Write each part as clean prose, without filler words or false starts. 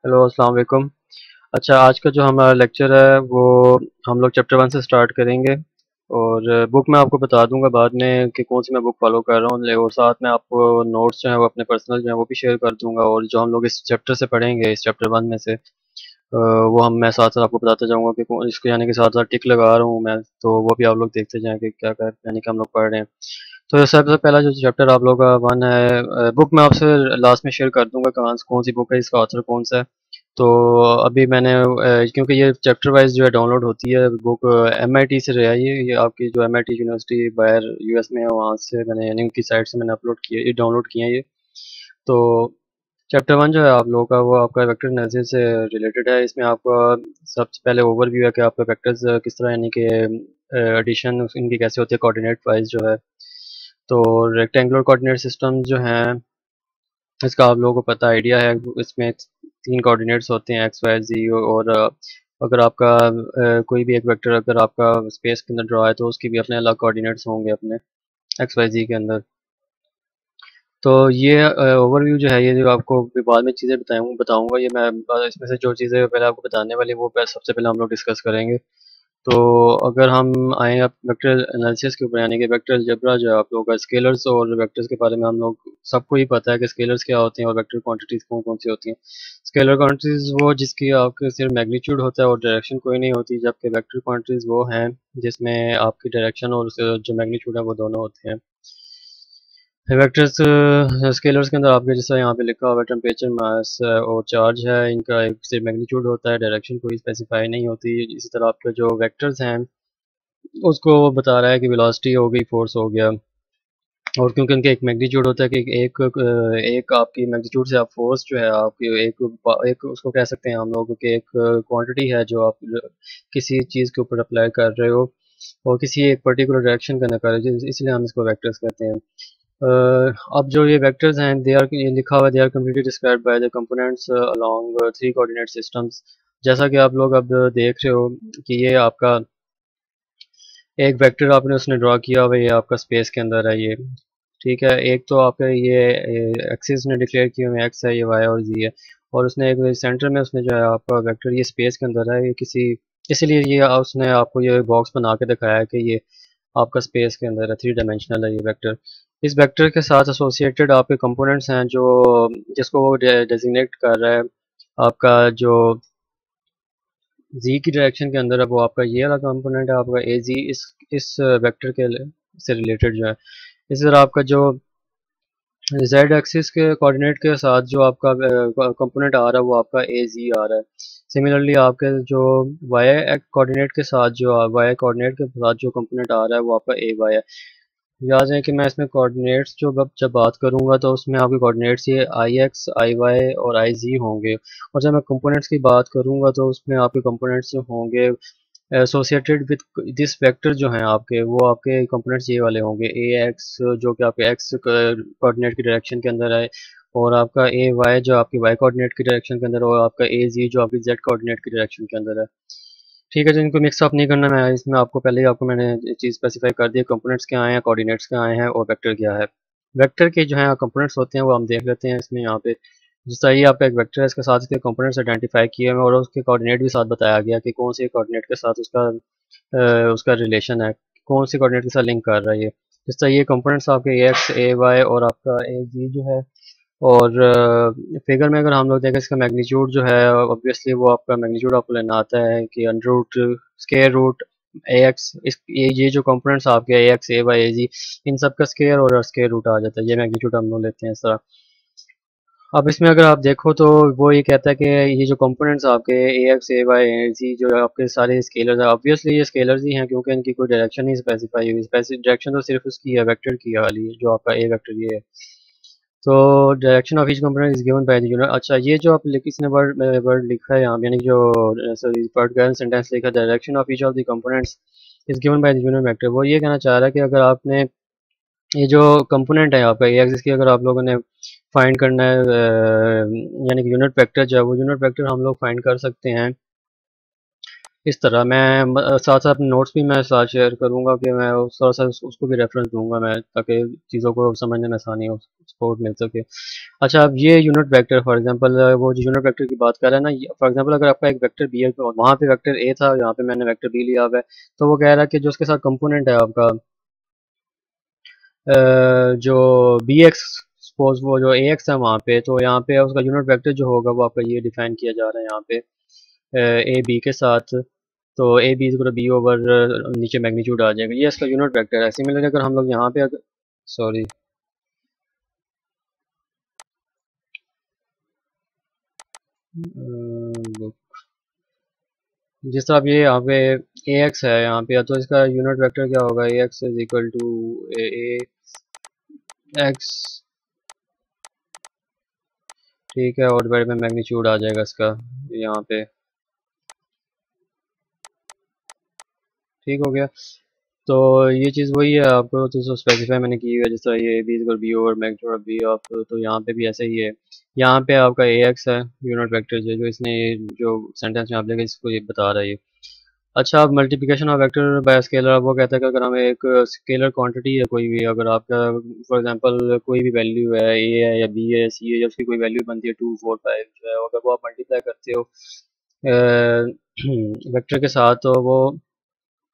Hello अस्सलाम वालेकुम। अच्छा, आज का जो हमारा लेक्चर है वो हम लोग चैप्टर 1 से स्टार्ट करेंगे। और बुक मैं आपको बता दूंगा बाद में कि कौन सी मैं बुक फॉलो कर रहा हूँ, और साथ में आपको नोट्स जो है वो अपने पर्सनल जो है वो भी शेयर कर दूंगा। और जो हम लोग इस चैप्टर से पढ़ेंगे, इस चैप्टर 1 में से वो हम मैं साथ साथ आपको बताता जाऊंगा कि इसको यानी कि साथ साथ टिक लगा रहा हूँ मैं, तो वो भी आप लोग देखते जाएं कि क्या क्या यानी कि हम लोग पढ़ रहे हैं। तो सबसे पहला जो चैप्टर आप लोगों का 1 है, बुक मैं आपसे लास्ट में शेयर कर दूंगा कौन कौन सी बुक है, इसका ऑथर कौन सा है। तो अभी मैंने क्योंकि ये चैप्टर वाइज जो है डाउनलोड होती है बुक, एमआईटी से रहा है ये आपकी जो एमआईटी यूनिवर्सिटी बाहर यूएस में है, वहाँ से मैंने यानी उनकी साइट से मैंने अपलोड किया, ये डाउनलोड किया है ये। तो चैप्टर 1 जो है आप लोगों का वो आपका वेक्टर एनालिसिस से रिलेटेड है। इसमें आपका सबसे पहले ओवरव्यू है कि आपका वेक्टर्स किस तरह यानी कि एडिशन इनकी कैसे होती है कोऑर्डिनेट वाइज जो है। तो रेक्टेंगुलर कोऑर्डिनेट सिस्टम जो है इसका आप लोगों को पता आइडिया है। इसमें 3 कोऑर्डिनेट्स होते हैं, एक्स वाई जी। और अगर आपका कोई भी एक वेक्टर अगर आपका स्पेस के अंदर ड्रा है तो उसकी भी अपने अलग कोऑर्डिनेट्स होंगे अपने एक्स वाई जी के अंदर। तो ये ओवरव्यू जो है, ये जो आपको भी बाद में चीज़ें बताऊंगा, ये मैं इसमें से जो चीज़ें पहले आपको बताने वाली वो सबसे पहले हम लोग डिस्कस करेंगे। तो अगर हम आए आप वेक्टर एनालिसिस के ऊपर, यानी कि वेक्टर अलजेब्रा जो है आप लोगों का, स्केलर्स और वेक्टर्स के बारे में हम लोग सबको ही पता है कि स्केलर्स क्या होते हैं और वेक्टर क्वांटिटीज कौन कौन सी होती हैं। स्केलर क्वांटिटीज वो जिसकी आपके सिर्फ मैग्नीट्यूड होता है और डायरेक्शन कोई नहीं होती, जबकि वेक्टर क्वांटिटीज वो हैं जिसमें आपकी डायरेक्शन और जो मैग्नीट्यूड है वो दोनों होते हैं। वेक्टर्स स्केलर्स के अंदर आपके जैसा यहाँ पे लिखा हुआ है, टेम्परेचर, मास और चार्ज है, इनका एक सिर्फ मैग्नीट्यूड होता है, डायरेक्शन कोई स्पेसिफाई नहीं होती। इसी तरह आपके जो वेक्टर्स हैं उसको वो बता रहा है कि वेलोसिटी हो गई, फोर्स हो गया। और क्योंकि उनके एक मैग्नीट्यूड होता है कि एक आपकी मैग्नीट्यूड से आप फोर्स जो है आपकी एक उसको कह सकते हैं हम लोग कि एक क्वांटिटी है जो आप किसी चीज़ के ऊपर अप्लाई कर रहे हो और किसी एक पर्टिकुलर डायरेक्शन के अंदर कर रहे हो, इसलिए हम इसको वेक्टर्स कहते हैं। अब जो ये वेक्टर्स हैं, दे आर, ये लिखा हुआ है, they are completely described by the components along 3 coordinate systems. जैसा कि आप लोग अब देख रहे हो कि ये आपका एक वेक्टर आपने उसने ड्रॉ किया हुआ है, ये आपका स्पेस के अंदर है ये। ठीक है, एक तो आपका ये एक्सिस ने डिक्लेयर किया हुआ है, एक्स है, ये वाई और जी है। और उसने एक सेंटर में उसने जो है आपका वेक्टर ये स्पेस के अंदर है, ये किसी इसलिए ये उसने आपको ये बॉक्स बना के दिखाया है कि ये आपका स्पेस के अंदर है, 3 डायमेंशनल है ये वेक्टर। इस वेक्टर के साथ एसोसिएटेड आपके कंपोनेंट्स हैं जो जिसको वो डेजिग्नेट कर रहा है। आपका जो जी की डायरेक्शन के अंदर है वो आपका ये वाला कंपोनेंट है, आपका ए जी, इस वेक्टर के से रिलेटेड जो है। इसी तरह आपका जो जेड एक्सिस के कोऑर्डिनेट के साथ जो आपका कंपोनेंट आ रहा है वो आपका ए जी आ रहा है। सिमिलरली आपके जो वाई कोऑर्डिनेट के साथ जो वाई कोऑर्डिनेट के साथ जो कंपोनेंट आ रहा है वो आपका ए वाई है। याद है कि मैं इसमें कोऑर्डिनेट्स जो जब बात करूंगा तो उसमें आपके कोऑर्डिनेट्स ये आई एक्स, आई वाई और आई जी होंगे। और जब मैं कंपोनेंट्स की बात करूंगा तो उसमें आपके कंपोनेंट्स जो होंगे एसोसिएटेड विद दिस वेक्टर जो हैं आपके, वो आपके कंपोनेंट्स ये वाले होंगे, ए एक्स जो कि आपके एक्स कोऑर्डिनेट की डायरेक्शन के अंदर है, और आपका ए वाई जो आपकी वाई कोऑर्डिनेट की डायरेक्शन के अंदर है, और आपका ए जी जो आपकी जेड कोऑर्डिनेट की डायरेक्शन के अंदर है। ठीक है, जिनको मिक्स अप नहीं करना, मैं इसमें आपको पहले ही आपको मैंने चीज़ स्पेसिफाई कर दी, कंपोनेंट्स क्या आए हैं, कोऑर्डिनेट्स क्या आए हैं और वेक्टर क्या है। वेक्टर के जो है कंपोनेंट्स होते हैं वो हम देख लेते हैं इसमें यहाँ पे। जिस तरह ये आपका एक वेक्टर है, इसके साथ इसके कंपोनेंट्स आइडेंटिफाई किए हुए हैं और उसके कोऑर्डिनेट भी साथ बताया गया कि कौन से कोऑर्डिनेट के साथ उसका रिलेशन है, कौन से कोऑर्डिनेट के साथ लिंक कर रहा है ये। जिस तरह ये कंपोनेंट्स आपके ए एक्स, ए वाई और आपका ए जी जो है। और फिगर में अगर हम लोग देखें इसका मैग्नीट्यूड जो है, ऑब्वियसली वो आपका मैग्नीट्यूड आपको लेना आता है कि अंडर रूट स्केयर रूट ए एक्स, इस ये जो कंपोनेंट्स आपके ए एक्स, ए वाई, ए जी, इन सब का स्केयर और स्केयर रूट आ जाता है, ये मैग्नीट्यूड हम लोग लेते हैं इस तरह। अब इसमें अगर आप देखो तो वो ये कहता है कि ये जो कंपोनेंट्स आपके ए एक्स, ए वाई, ए जी जो है आपके सारे स्केलर्स हैं, ऑब्वियसली ये स्केलर्स ही हैं क्योंकि इनकी कोई डायरेक्शन नहीं स्पेसिफाई हुई, डायरेक्शन तो सिर्फ उसकी है, वेक्टर की है वाली, जो आपका ए वेक्टर ये है। तो direction of each component is given by the unit. अच्छा, ये जो आप किसने वर्ड वर्ड लिखा है यहाँ पे, यानी कि जो सॉरी वर्ड का सेंटेंस लिखा है, direction of each of the components is given by the unit vector, वो ये कहना चाह रहा है कि अगर आपने ये जो कंपोनेंट है आपका ए एक्सिस की अगर आप लोगों ने फाइंड करना है, यानी कि यूनिट वेक्टर जो है वो यूनिट वेक्टर हम लोग फाइंड कर सकते हैं इस तरह। मैं साथ साथ नोट्स भी मैं साथ शेयर करूंगा कि मैं थोड़ा सा उसको भी रेफरेंस दूंगा मैं, ताकि चीज़ों को समझने में आसानी हो सपोर्ट मिल सके। अच्छा, अब ये यूनिट वेक्टर फॉर एग्जांपल वो जो यूनिट वेक्टर की बात कर रहा है ना, फॉर एग्जांपल अगर आपका एक वेक्टर बी है और वहाँ पे वेक्टर ए था, यहाँ पे मैंने वेक्टर बी लिया हुआ है, तो वो कह रहा है कि जो उसके साथ कंपोनेंट है आपका जो बी एक्स, सपोज वो जो ए एक्स है वहाँ पे, तो यहाँ पे उसका यूनिट वेक्टर जो होगा वो आपका ये डिफाइन किया जा रहा है यहाँ पे ए बी के साथ। तो A B is B over नीचे मैग्नीट्यूड आ जाएगा, ये इसका यूनिट वेक्टर है। सिमिलरली अगर हम लोग यहाँ पे अगर सॉरी जिस तरह अब ये यहाँ पे ए एक्स है यहाँ पे, तो इसका यूनिट वेक्टर क्या होगा, A X is equal to A X, ठीक है, और डिवाइड में मैग्नीट्यूड आ जाएगा इसका यहाँ पे, ठीक हो गया। तो ये चीज़ वही है, आपको तो स्पेसिफाई मैंने की हुई है, जिस तरह ये B equal B over magnitude of B of, तो यहाँ पे भी ऐसे ही है। यहाँ पे आपका ए एक्स है यूनिट वेक्टर जो इसने जो सेंटेंस में आप देखें इसको ये बता रहा है ये। अच्छा, अब multiplication of vector by scalar, वो कहता है कि अगर हमें एक स्केलर क्वांटिटी है कोई भी, अगर आपका फॉर एग्जांपल कोई भी वैल्यू है, ए है या बी है सी है, या उसकी कोई वैल्यू बनती है 2 4 5 जो है, अगर वो आप मल्टीप्लाई करते हो वेक्टर के साथ, तो वो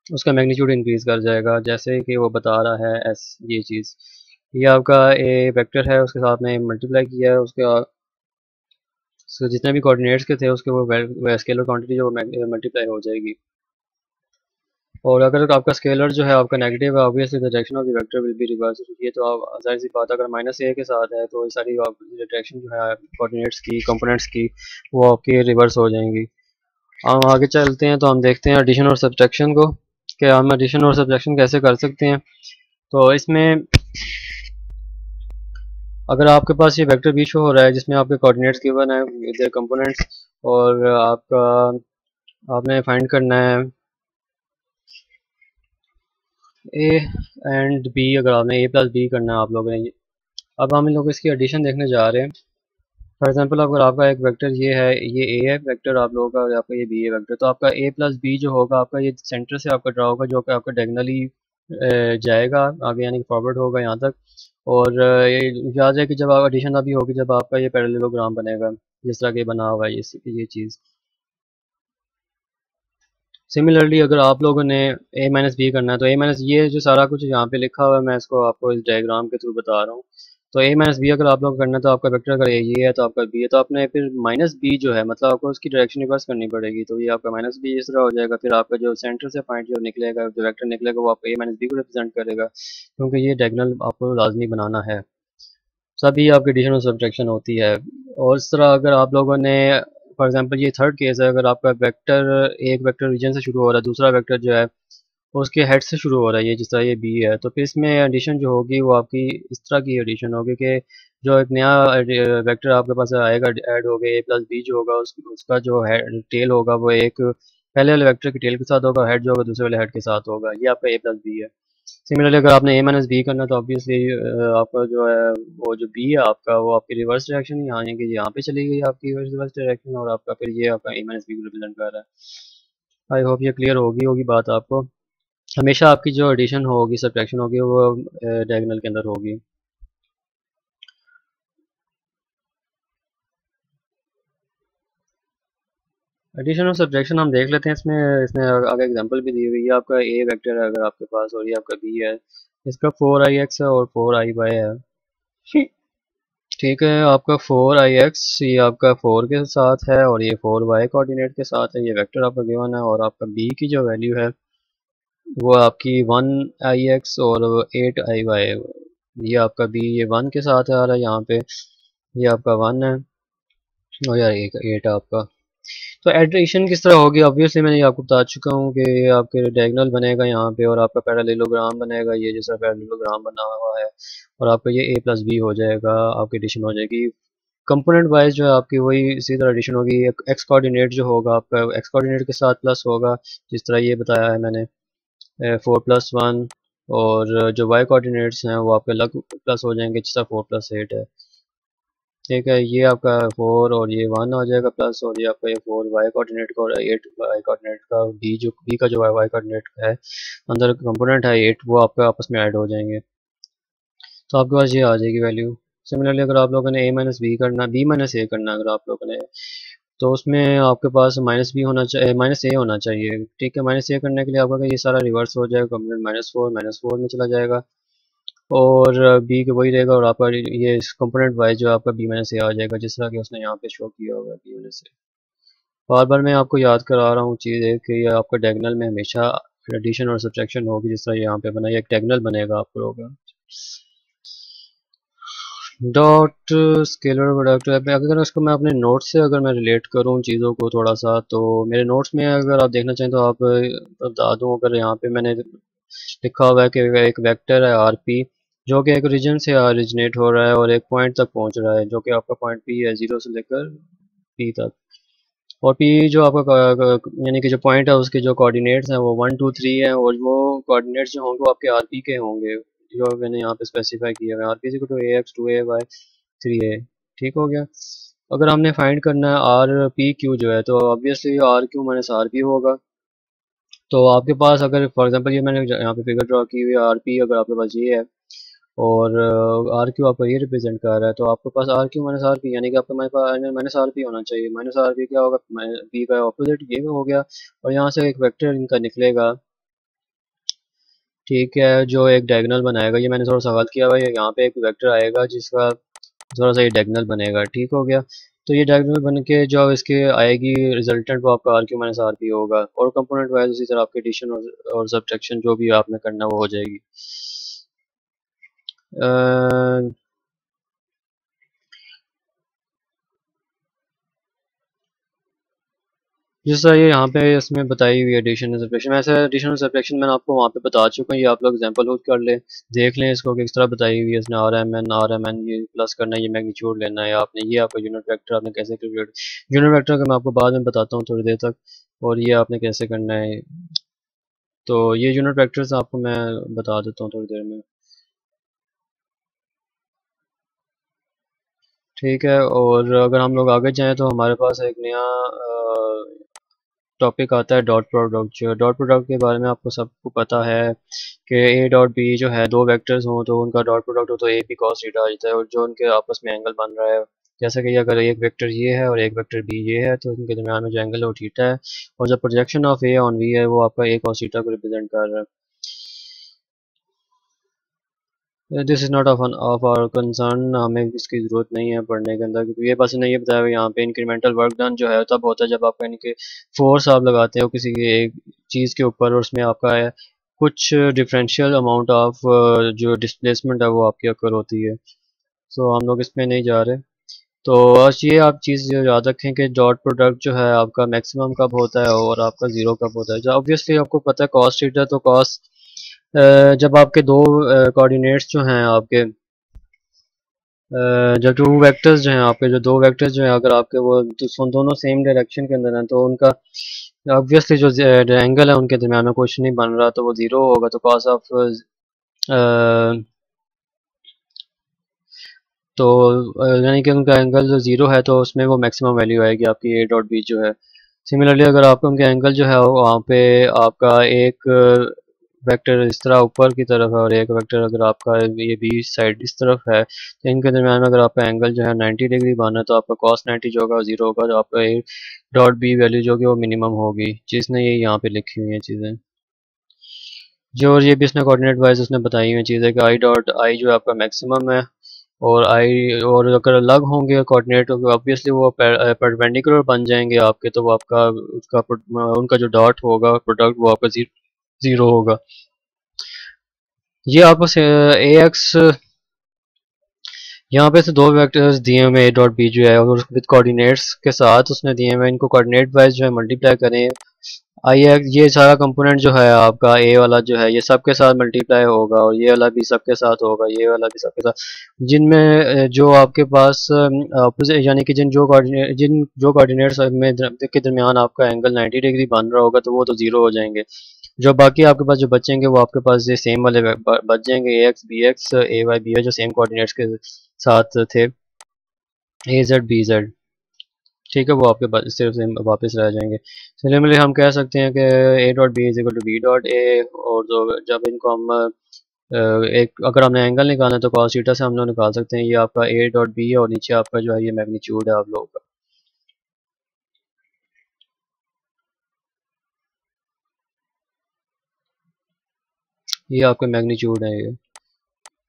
उसका मैग्नीट्यूड इंक्रीज कर जाएगा, जैसे कि वो बता रहा है एस ये चीज़। ये आपका ए वेक्टर है, उसके साथ में मल्टीप्लाई किया है, उसके जितने भी कोऑर्डिनेट्स के थे उसके वो स्केलर क्वांटिटी जो मल्टीप्लाई हो जाएगी। और अगर आपका स्केलर जो है आपका नेगेटिव है, obviously the direction of the vector will be reverse. ये तो आप जाहिर सी बात है, अगर माइनस ए के साथ है तो ये सारी डायरेक्शन जो है कोऑर्डिनेट्स की कंपोनेंट्स की वो आपकी रिवर्स हो जाएंगी। हम आगे चलते हैं तो हम देखते हैं एडिशन और सब्ट्रैक्शन को, कि हम एडिशन और सब्ट्रैक्शन कैसे कर सकते हैं। तो इसमें अगर आपके पास ये वेक्टर बी शो हो रहा है जिसमें आपके कोऑर्डिनेट्स गिवन है विद कंपोनेंट्स, और आपका आपने फाइंड करना है ए एंड बी, अगर आपने ए प्लस बी करना है आप लोगों ने अब हम इन लोग इसकी एडिशन देखने जा रहे हैं। फॉर एग्जांपल अगर आपका एक वेक्टर ये है, ये ए है वेक्टर आप लोगों का, और आपका ये बी है वेक्टर, तो आपका ए प्लस बी जो होगा आपका ये सेंटर से आपका ड्रा होगा, जो कि आपका डायगोनली जाएगा आगे, यानी कि फॉरवर्ड होगा यहाँ तक। और ये याद है कि जब आप एडिशन अभी होगी जब आपका ये पैरेललोग्राम बनेगा, जिस तरह के बना हुआ है ये चीज़। सिमिलरली अगर आप लोगों ने ए माइनस बी करना है, तो ए माइनस ये जो सारा कुछ यहाँ पे लिखा हुआ है, मैं इसको आपको इस डायग्राम के थ्रू बता रहा हूँ। तो ए माइनस बी अगर आप लोग करना है, तो आपका वेक्टर अगर ये है तो आपका बी है, तो आपने फिर माइनस बी जो है मतलब आपको उसकी डायरेक्शन रिवर्स करनी पड़ेगी, तो ये आपका माइनस बी इस तरह हो जाएगा। फिर आपका जो सेंटर से पॉइंट जो निकलेगा, जो वेक्टर निकलेगा, वो आपका ए माइनस बी को रिप्रेजेंट करेगा, क्योंकि ये डायगोनल आपको लाजमी बनाना है। सभी आपकी एडिशन और सब्ट्रैक्शन होती है। और इस तरह अगर आप लोगों ने फॉर एग्जांपल ये थर्ड केस है, अगर आपका वेक्टर एक वेक्टर रीजन से शुरू हो रहा है, दूसरा वेक्टर जो है उसके हेड से शुरू हो रहा है, ये जिस तरह ये बी है, तो फिर इसमें एडिशन जो होगी वो आपकी इस तरह की एडिशन होगी कि जो एक नया वेक्टर आपके पास आएगा ऐड हो गया, ए प्लस बी जो होगा उसका जो हेड टेल होगा वो एक पहले वाले वेक्टर के टेल के साथ होगा, हेड जो होगा दूसरे वाले हेड के साथ होगा, ये आपका ए प्लस बी है। सिमिलरली अगर आपने ए माइनस बी करना तो ऑब्वियसली आपका जो है वो जो बी है आपका वो आपकी रिवर्स डायरेक्शन यहाँ आने की यहाँ पे चली गई आपकी रिवर्स डायरेक्शन, और आपका फिर ये आपका ए माइनस बी को रिप्रेजेंट कर रहा है। आई होप ये क्लियर होगी होगी बात आपको। हमेशा आपकी जो एडिशन होगी सब्ट्रैक्शन होगी वो डायगोनल के अंदर होगी। एडिशन और सब्ट्रैक्शन हम देख लेते हैं, इसमें इसमें आगे एग्जांपल भी दी हुई है। आपका ए वेक्टर है अगर आपके पास, और ये आपका बी है, इसका 4i x है और 4i y है। ठीक है, आपका 4i x ये आपका 4 के साथ है, और ये 4y कोऑर्डिनेट के साथ है, ये वेक्टर आपका गिवन है। और आपका b की जो वैल्यू है वो आपकी 1i x और 8i y है। ये आपका b ये 1 के साथ आ रहा है यहाँ पे, ये आपका 1 है, और यार 8 आपका। तो एडिशन किस तरह होगी, ऑब्वियसली मैंने ये आपको बता चुका हूँ कि आपके डायगोनल बनेगा यहाँ पे, और आपका पैरेललोग्राम बनेगा ये जैसा पैरेललोग्राम बना हुआ है, और आपका ये ए प्लस बी हो जाएगा, आपकी एडिशन हो जाएगी। कंपोनेंट वाइज जो है आपकी वही इसी तरह एडिशन होगी। एक्स कोऑर्डिनेट जो होगा आपका एक्स कोऑर्डिनेट के साथ प्लस होगा, जिस तरह ये बताया है मैंने 4+1, और जो वाई कोऑर्डिनेट्स हैं वो आपके अलग प्लस हो जाएंगे, जिस तरह 4+8 है। ठीक है, ये आपका 4 और ये 1 आ जाएगा प्लस, और ये आपका ये 4 वाई कोऑर्डिनेट का और 8 वाई कोऑर्डिनेट का, बी का जो वाई कोऑर्डिनेट का है अंदर कंपोनेंट है 8, वो आपके आपस में ऐड हो जाएंगे, तो आपके पास ये आ जाएगी वैल्यू। सिमिलरली अगर आप लोगों ने a माइनस बी करना, b माइनस ए करना अगर आप लोगों ने, तो उसमें आपके पास माइनस बी होना चाहिए, माइनस ए होना चाहिए। ठीक है, माइनस ए करने के लिए आपका ये सारा रिवर्स हो जाएगा, कंपोनेंट माइनस फोर में चला जाएगा और बी के वही रहेगा और आपका ये कंपोनेंट वाई जो आपका बी माइनस ए आ जाएगा, जिस तरह कि उसने यहाँ पे शो किया होगा बी माइनस ए। बार बार मैं आपको याद करा रहा हूँ चीज़ है कि ये आपका डायगोनल में हमेशा एडिशन और सब्ट्रैक्शन होगी, जिस तरह यहाँ पे बना, ये एक डायगोनल बनेगा आपको होगा। डॉट स्केलर प्रोडक्ट, अगर उसको मैं अपने नोट्स से अगर मैं रिलेट करूँ चीज़ों को थोड़ा सा, तो मेरे नोट्स में अगर आप देखना चाहें तो आप बता दूँ, अगर यहाँ पे मैंने लिखा हुआ है कि एक वेक्टर है आर पी जो कि एक रीजन से ओरिजिनेट हो रहा है और एक पॉइंट तक पहुंच रहा है, जो कि आपका पॉइंट पी है, जीरो से लेकर पी तक। और पी जो आपका यानी कि जो पॉइंट है उसके जो कोऑर्डिनेट्स हैं वो 1 2 3 हैं, और वो कोऑर्डिनेट्स जो होंगे वो आपके आर पी के होंगे, जो मैंने यहाँ पे स्पेसिफाई किया है, R P two A X two A Y three A. ठीक हो गया। अगर हमने फाइंड करना है आर पी क्यू जो है, तो obviously R Q minus R P होगा। तो आपके पास अगर फॉर एग्जांपल ये मैंने यहाँ पे फिगर ड्रॉ की हुई है, आर पी अगर आपके पास ये है और आर क्यू आपका ये रिप्रेजेंट कर रहा है, तो आपके पास R Q minus R P यानी कि आपका माइनस आर पी होना चाहिए। माइनस आर पी क्या होगा, पी का ऑपोजिट ये हो गया, और यहाँ से एक वेक्टर इनका निकलेगा। ठीक है, जो एक डायगोनल बनाएगा, ये मैंने थोड़ा सा गलत किया हुआ है, यहाँ पे एक वेक्टर आएगा जिसका थोड़ा सा ये डायगोनल बनेगा। ठीक हो गया। तो ये डायगोनल बन के जो इसके आएगी रिजल्टेंट, वो आपका R Q minus R P होगा, और कंपोनेंट वाइज उसी तरह आपके एडिशन और सब्ट्रैक्शन जो भी आपने करना वो हो जाएगी। जैसा ये यहाँ पे इसमें बताई हुई एडिशन और सब्ट्रैक्शन, वैसे एडिशन और सब्ट्रैक्शन मैंने आपको वहाँ पे बता चुका हूँ, ये आप लोग एग्जांपल खुद कर ले, देख लें इसको किस तरह बताई हुई है इसने। आर एम एन ये प्लस करना है, ये मैग्नीट्यूड लेना है आपने, ये आपका यूनिट वेक्टर आपने कैसे कैलकुलेट, यूनिट वेक्टर का मैं आपको बाद में बताता हूँ थोड़ी देर तक, और ये आपने कैसे करना है। तो ये यूनिट वेक्टर्स आपको मैं बता देता हूँ थोड़ी देर में। ठीक है, और अगर हम लोग आगे जाएँ तो हमारे पास एक नया टॉपिक आता है डॉट प्रोडक्ट। जो डॉट प्रोडक्ट के बारे में आपको सबको पता है कि ए डॉट बी जो है, दो वेक्टर्स हों तो उनका डॉट प्रोडक्ट हो तो ए बी कॉस थीटा आ जाता है, और जो उनके आपस में एंगल बन रहा है, जैसे कि अगर एक वेक्टर ये है और एक वेक्टर बी ये है, तो इनके दरमियान में जो एंगल है वो थीटा है, और जो projection of A on V है वो आपका ए कॉस थीटा को रिप्रेजेंट कर रहा है। This is not of our concern, हमें इसकी ज़रूरत नहीं है पढ़ने के अंदर, क्योंकि ये बस ने ये बताया हुआ है यहाँ पे इंक्रीमेंटल वर्क डन जो है तब होता है जब आप यानी कि फोर्स आप लगाते हो किसी एक चीज़ के ऊपर, और उसमें आपका है कुछ डिफरेंशियल अमाउंट ऑफ जो डिस्प्लेसमेंट है वो आपकी अकर होती है। सो हम लोग इसमें नहीं जा रहे। तो बस ये आप चीज़ याद रखें कि डॉट प्रोडक्ट जो है आपका मैक्सिमम कब होता है और आपका ज़ीरो कब होता है। जो ऑब्वियसली आपको पता है कॉस थीटा, तो कॉस जब आपके दो कोऑर्डिनेट्स जो हैं आपके जब टू वेक्टर्स जो हैं आपके, जो दो वेक्टर्स जो हैं अगर आपके वो दोनों सेम डायरेक्शन के अंदर हैं, तो उनका ऑब्वियसली जो एंगल है उनके दरमियान में कुछ नहीं बन रहा, तो वो ज़ीरो होगा। तो कॉस ऑफ तो यानी कि उनका एंगल जो ज़ीरो है तो उसमें वो मैक्सिमम वैल्यू आएगी आपकी ए डॉट बी जो है। सिमिलरली अगर आपका उनके एंगल जो है वहाँ पे आपका एक वेक्टर इस तरह ऊपर की तरफ है और एक वेक्टर अगर आपका ये बी साइड इस तरफ है, तो इनके दरमियान में अगर आपका एंगल जो है 90 डिग्री बना है, तो आपका कॉस 90 जो होगा ज़ीरो होगा, जो आपका ए डॉट बी वैल्यू जो कि वो मिनिमम होगी, जिसने ये यहाँ पे लिखी हुई है चीज़ें जो, और ये भी इसने कोऑर्डिनेट वाइज उसने बताई हुई चीज़ है कि आई डॉट आई जो है आपका मैक्सिमम है, और आई और अगर अलग होंगे कोऑर्डिनेट तो ऑब्वियसली वो परपेंडिकुलर बन जाएंगे आपके, तो वो आपका उसका उनका जो डॉट होगा प्रोडक्ट वो आपका ज़ीरो होगा। ये आपको ए एक्स यहाँ पे से दो वेक्टर्स दिए हुए ए डॉट बी जो है, और विद कोऑर्डिनेट्स के साथ उसने दिए हुए, इनको कोऑर्डिनेट वाइज जो है मल्टीप्लाई करें। आई एक्स ये सारा कंपोनेंट जो है आपका ए वाला जो है ये सबके साथ मल्टीप्लाई होगा, और ये वाला भी सबके साथ होगा, ये वाला भी सबके साथ, जिनमें जो आपके पास opposite यानी कि जिन जो कोऑर्डिनेट्स में के दरमियान आपका एंगल 90 डिग्री बन रहा होगा, तो वो तो ज़ीरो हो जाएंगे। जो बाकी आपके पास जो बचेंगे वो आपके पास ये सेम वाले बच जाएंगे, ए एक्स ए वाई बी वाई जो सेम कोऑर्डिनेट्स के साथ थे, ए जेड बी जेड। ठीक है, वो आपके पास सिर्फ सेम वापस रह जाएंगे। सिमिलरली हम कह सकते हैं कि A dot B is equal to B dot A, और जो जब इनको हम एक अगर हमने एंगल निकालना है तो कॉस थीटा से हम लोग निकाल सकते हैं। ये आपका ए डॉट बी है और नीचे आपका जो है ये मैग्नीट्यूड है आप लोगों का। ये आपका मैग्नीट्यूड है, ये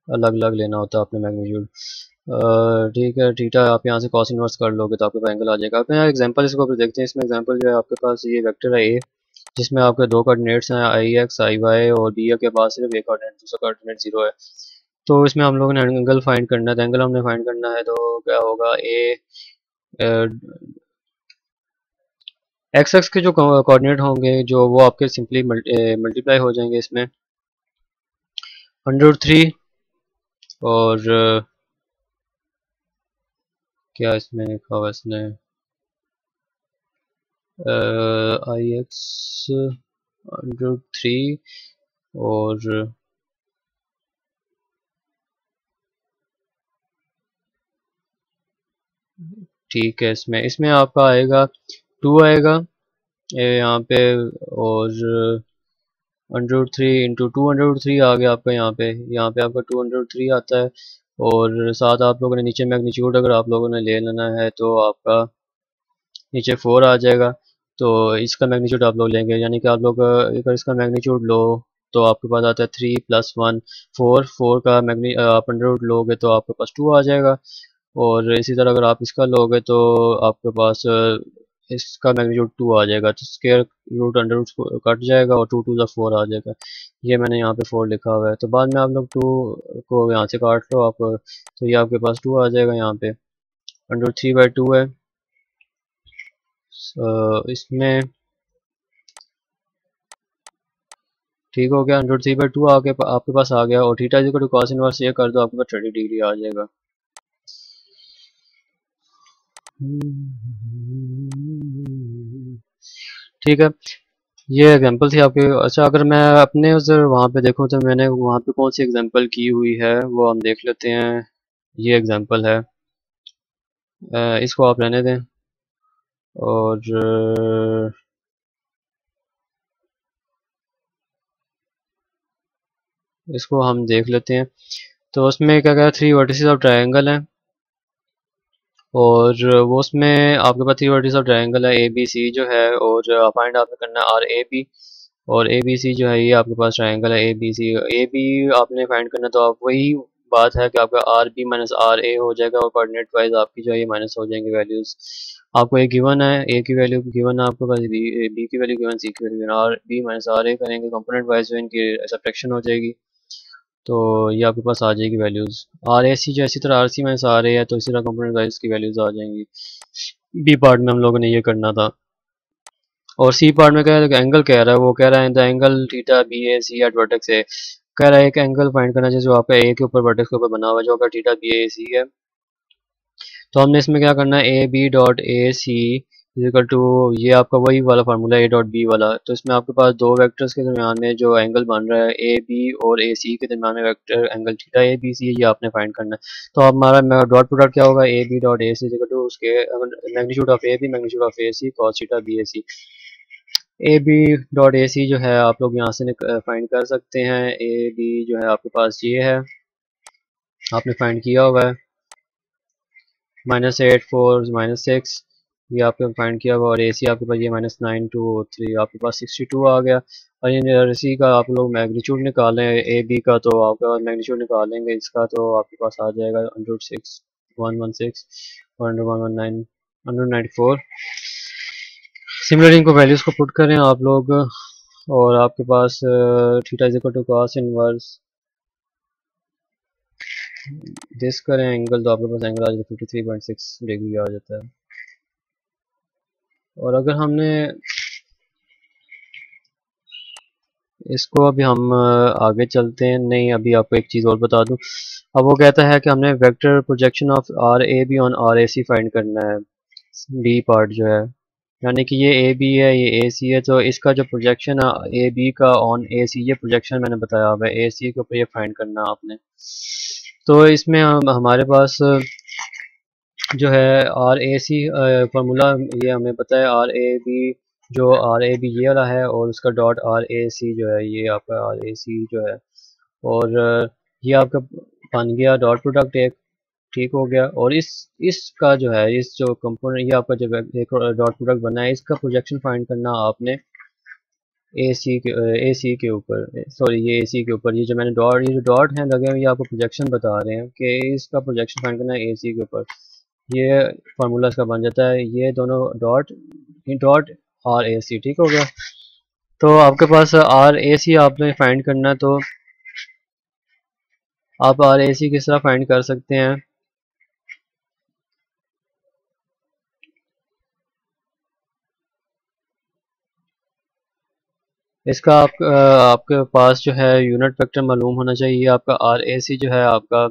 अलग अलग लेना होता है आपने मैग्नीट्यूड। ठीक है, थीटा आप यहाँ से कॉस इनवर्स कर लोगे तो आपके पास एंगल आ जाएगा। अब यहाँ एग्जांपल इसको फिर देखते हैं। इसमें एग्जांपल जो है आपके पास ये वेक्टर है ए, जिसमें आपके दो कोऑर्डिनेट्स हैं आई एक्स आई वाई, और बी के पास सिर्फ एक कोऑर्डिनेट, दूसरा कोऑर्डिनेट जीरो है। तो इसमें हम लोगों ने एंगल फाइंड करना है। तो एंगल हमने फाइंड करना है तो क्या होगा, ए एक्स एक्स के जो कोऑर्डिनेट होंगे जो वो आपके सिंपली मल्टीप्लाई हो जाएंगे इसमें 103 और क्या इसमें लिखा हुआ है इसने आई एक्स 103 और ठीक है, इसमें इसमें आपका आएगा 2 आएगा यहाँ पे, और 103 × 203 आ गया आपका यहाँ पे आपका 203 आता है। और साथ आप लोगों ने नीचे मैग्नीट्यूड अगर आप लोगों ने ले लेना है तो आपका नीचे 4 आ जाएगा। तो इसका मैग्नीट्यूड आप लोग लेंगे, यानी कि आप लोग अगर इसका मैग्नीट्यूड लो तो आपके पास आता है 3 + 1 4। 4 का आप अंडर रूट लोगे तो आपके पास 2 आ जाएगा। और इसी तरह अगर आप इसका लोगे तो आपके पास इसका मैग्नीट्यूड 2 आ जाएगा। तो square root under root cut जाएगा और 2 × 4 आ जाएगा। ये मैंने यहाँ पे 4 लिखा हुआ है, तो बाद में आप लोग 2 को यहाँ से काट लो आप, तो ये आपके पास 2 आ जाएगा यहाँ पे। √3/2 है। इसमें ठीक हो गया, √3/2 आके आपके पास आ गया। और theta equal to cos inverse ये कर दो, आपके पास 30 डिग्री आ जाएगा। ठीक है, ये एग्जांपल थी आपके। अच्छा, अगर मैं अपने उधर वहाँ पे देखूँ तो मैंने वहाँ पे कौन सी एग्जांपल की हुई है वो हम देख लेते हैं। ये एग्जांपल है, इसको आप रहने दें। और इसको हम देख लेते हैं। तो उसमें क्या क्या 3 वर्टिसेस ऑफ ट्रायंगल हैं, और वो उसमें आपके पास 3 वर्टिसेस ऑफ ट्रायंगल है ए बी सी जो है, और फाइंड आपने करना है आर ए बी। और ए बी सी जो है ये आपके पास ट्रायंगल है A B C. A B आपने फाइंड करना, तो आप वही बात है कि आपका R B minus R A हो जाएगा, और कोऑर्डिनेट वाइज आपकी जो है ये माइनस हो जाएंगे वैल्यूज। आपको एक गिवन है, ए की वैल्यू गिवन है आपके पास, बी की वैल्यू गिवन, सी की value given. R B minus R A करेंगे कंपोनेंट वाइज जो इनकी सब्ट्रैक्शन हो जाएगी, तो ये आपके पास आ जाएगी वैल्यूज। आर ए सी जो इसी तरह R C minus R A है, तो इसी तरह कंपोनेंट वाइज की वैल्यूज आ जाएंगी। बी पार्ट में हम लोगों ने ये करना था। और सी पार्ट में क्या एंगल कह रहा है, वो कह रहा है the angle theta B A C at vertex A. कह रहा है एक एंगल फाइंड करना चाहिए जो आपका ए के ऊपर वर्टेक्स के ऊपर बना हुआ है, जो आपका थीटा बी ए सी है। तो हमने इसमें क्या करना है, A B dot A C equal to, ये आपका वही वाला फार्मूला ए डॉट बी वाला। तो इसमें आपके पास दो वेक्टर्स के दरमियान में जो एंगल बन रहा है ए बी और ए सी के दरमियान में vector angle theta A B C, ये आपने फाइंड करना है। तो अब हमारा डॉट प्रोडक्ट क्या होगा, A B dot A C equal to उसके magnitude of A B magnitude of A C cos theta B A C. A B dot A C जो है आप लोग यहाँ से फाइंड कर सकते हैं। ए बी जो है आपके पास ये है, आपने फाइंड किया हुआ है -8 4 -6, ये आपके फाइंड किया हुआ। और ए सी आपके पास ये -9 2 3, आपके पास 62 आ गया। और ये सी का आप लोग मैग्नीट्यूड निकालें ए बी का, तो आपके पास मैग्नीट्यूड निकालेंगे इसका, तो आपके पास आ जाएगा 106 116 119 194। सिमिलरली इनको वैल्यूज को पुट करें आप लोग, और आपके पास theta is equal to cos inverse this करें एंगल, तो आपके पास एंगल आ जाता है 53.6 डिग्री आ जाता है। और अगर हमने इसको, अभी हम आगे चलते हैं। नहीं, अभी आपको एक चीज़ और बता दूं। अब वो कहता है कि हमने vector projection of R A B on R A C find करना है, बी पार्ट जो है, यानी कि ये ए बी है ये ए सी है, तो इसका जो प्रोजेक्शन है ए बी का ऑन ए सी, ये प्रोजेक्शन मैंने बताया हुआ है ए सी के ऊपर, ये फाइंड करना है आपने। तो इसमें हमारे पास जो है आर ए सी फार्मूला ये हमें पता है, आर ए बी जो आर ए बी ये वाला है, और उसका डॉट आर ए सी जो है ये आपका आर ए सी जो है और ये आपका बन गया डॉट प्रोडक्ट एक, ठीक हो गया। और इसका जो है, इस जो कंपोनेंट, ये आपका जो एक डॉट प्रोडक्ट बना है, इसका प्रोजेक्शन फाइंड करना आपने ए सी के ऊपर, सॉरी ये ए सी के ऊपर, ये जो मैंने डॉट, ये जो डॉट हैं लगे हुए, ये आपको प्रोजेक्शन बता रहे हैं कि इसका प्रोजेक्शन फाइंड करना है ए सी के ऊपर। ये फार्मूला इसका बन जाता है, ये दोनों डॉट, डॉट आर ए सी, ठीक हो गया। तो आपके पास आर ए सी आपने फाइंड करना है, तो आप आर ए सी किस तरह फाइंड कर सकते हैं। इसका आपके पास जो है यूनिट वेक्टर मालूम होना चाहिए। आपका आर ए सी जो है आपका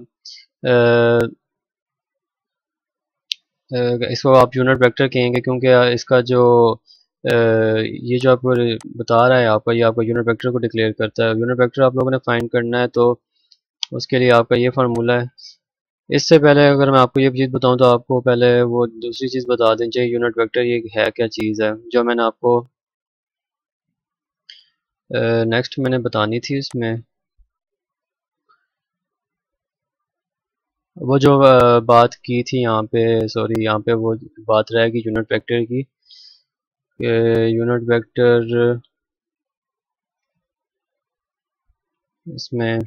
इसको आप यूनिट वेक्टर कहेंगे, क्योंकि इसका जो ये जो आपको बता रहा है आपका, ये आपका यूनिट वेक्टर को डिक्लेयर करता है। यूनिट वेक्टर आप लोगों ने फाइंड करना है, तो उसके लिए आपका ये फार्मूला है। इससे पहले अगर मैं आपको ये चीज़ बताऊं, तो आपको पहले वो दूसरी चीज़ बता देनी चाहिए, यूनिट वेक्टर ये है क्या चीज़ है, जो मैंने आपको नेक्स्ट मैंने बतानी थी इसमें। वो जो बात की थी यहाँ पे, सॉरी यहाँ पे वो बात रहेगी यूनिट वेक्टर की। यूनिट वेक्टर इसमें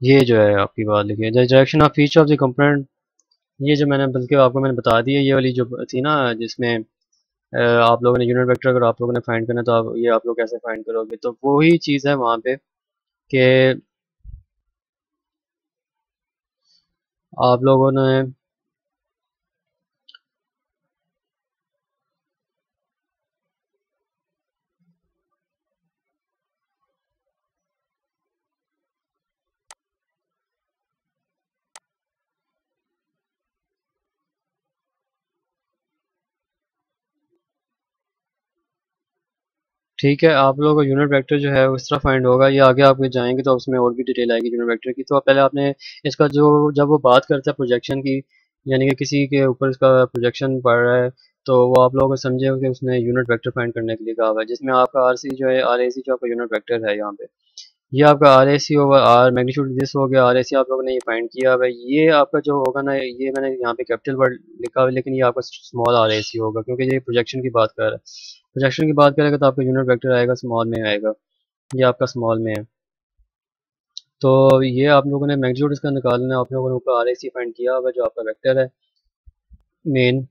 ये जो है आपकी बात लिखी है, the direction of each of the component. ये जो मैंने, बल्कि आपको मैंने बता दी है, ये वाली जो थी ना, जिसमें आप लोगों ने यूनिट वेक्टर अगर आप लोगों ने फाइंड करना, तो आप ये आप लोग कैसे फाइंड करोगे, तो वही चीज़ है वहाँ पे कि आप लोगों ने, ठीक है, आप लोगों का यूनिट वेक्टर जो है उस तरह फाइंड होगा। ये आगे आप जाएंगे तो उसमें और भी डिटेल आएगी यूनिट वेक्टर की। तो पहले आपने इसका जो, जब वो बात करता है प्रोजेक्शन की, यानी कि किसी के ऊपर इसका प्रोजेक्शन पड़ रहा है, तो वो आप लोगों को समझे कि उसने यूनिट वेक्टर फाइंड करने के लिए कहा हुआ है, जिसमें आपका आर सी जो है, आर ए सी जो आपका यूनिट वेक्टर है यहाँ पे, ये आपका R A C over R magnitude this हो गया। आर ए सी आप लोगों ने ये फाइंड किया हुआ है। ये आपका जो होगा ना, ये मैंने यहाँ पे कैपिटल वर्ड लिखा हुआ है, लेकिन ये आपका स्मॉल आर ए सी होगा, क्योंकि ये प्रोजेक्शन की बात कर रहा है। प्रोजेक्शन की बात करेगा तो आपका यूनिट वेक्टर आएगा स्मॉल में आएगा, ये आपका स्मॉल में है। तो ये आप लोगों ने मैग्नीट्यूड इसका निकालना है, आप लोगों ने ऊपर आर ए सी फाइंड किया हुआ है जो आपका वेक्टर है मेन।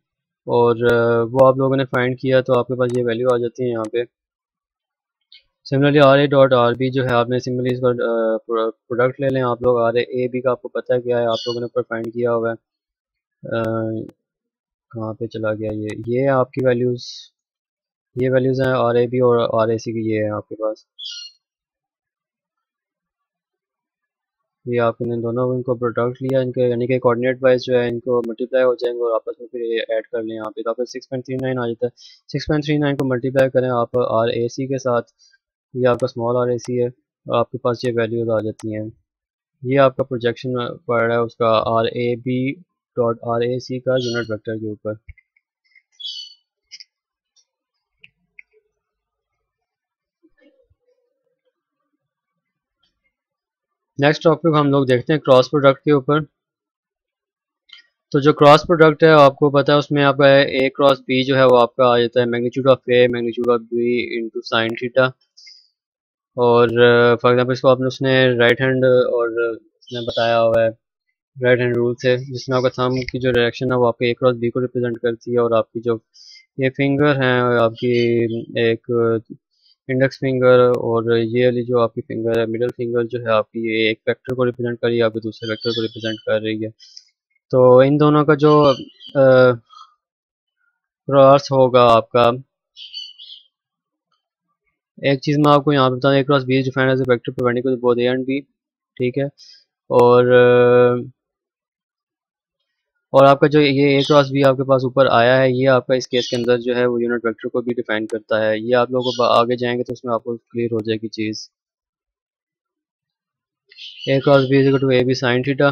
और वो आप लोगों ने फाइंड किया, तो आपके पास ये वैल्यू आ जाती है यहाँ पे। Similarly R A dot R B जो है, आपने सिमिलरली इसका प्रोडक्ट ले लें आप लोग। आर ए बी का आपको पता है क्या है, आप लोगों ने ऊपर फाइंड किया हुआ है। कहाँ पे चला गया ये आपकी वैल्यूज़, ये वैल्यूज़ हैं आर ए बी और आर ए सी की, ये है आपके पास। ये आपने दोनों इनको प्रोडक्ट लिया, इनके यानी कि कोऑर्डिनेट वाइज जो है इनको मल्टीप्लाई हो जाएंगे, और आपस में फिर ये ऐड कर लें यहाँ पे, तो आपको 6.39 आ जाता है। 6.39 को मल्टीप्लाई करें आप आर ए सी के साथ, ये आपका स्मॉल आर ए सी है, और आपके पास ये वैल्यूज आ जाती हैं। ये आपका प्रोजेक्शन पड़ रहा है उसका R A B dot R A C का यूनिट वेक्टर के ऊपर। नेक्स्ट टॉपिक हम लोग देखते हैं क्रॉस प्रोडक्ट के ऊपर। तो जो क्रॉस प्रोडक्ट है आपको पता है, उसमें आपका ए क्रॉस बी जो है वो आपका आ जाता है magnitude of A magnitude of B into sine theta. और फॉर एग्जांपल इसको आपने, उसने राइट हैंड और उसने बताया हुआ है राइट हैंड रूल से, जिसमें आपका थंब की जो डायरेक्शन है वो आपके ए क्रॉस बी को रिप्रेजेंट करती है, और आपकी जो ये फिंगर है आपकी, एक इंडेक्स फिंगर और ये वाली जो आपकी फिंगर है मिडिल फिंगर जो है आपकी, ये एक वेक्टर को रिप्रेजेंट कर रही है, आपके दूसरे वेक्टर को रिप्रेजेंट कर रही है। तो इन दोनों का जो क्रॉस होगा आपका, एक चीज़ मैं आपको यहाँ पे बता दूं, A cross B is defined as a vector perpendicular to both A and B, ठीक है। और और आपका जो ये ए क्रॉस बी आपके पास ऊपर आया है, ये आपका इस केस के अंदर जो है वो यूनिट वेक्टर को भी डिफाइन करता है। ये आप लोगों को आगे जाएंगे तो उसमें आपको क्लियर हो जाएगी चीज़। A cross B is equal to A B sine theta,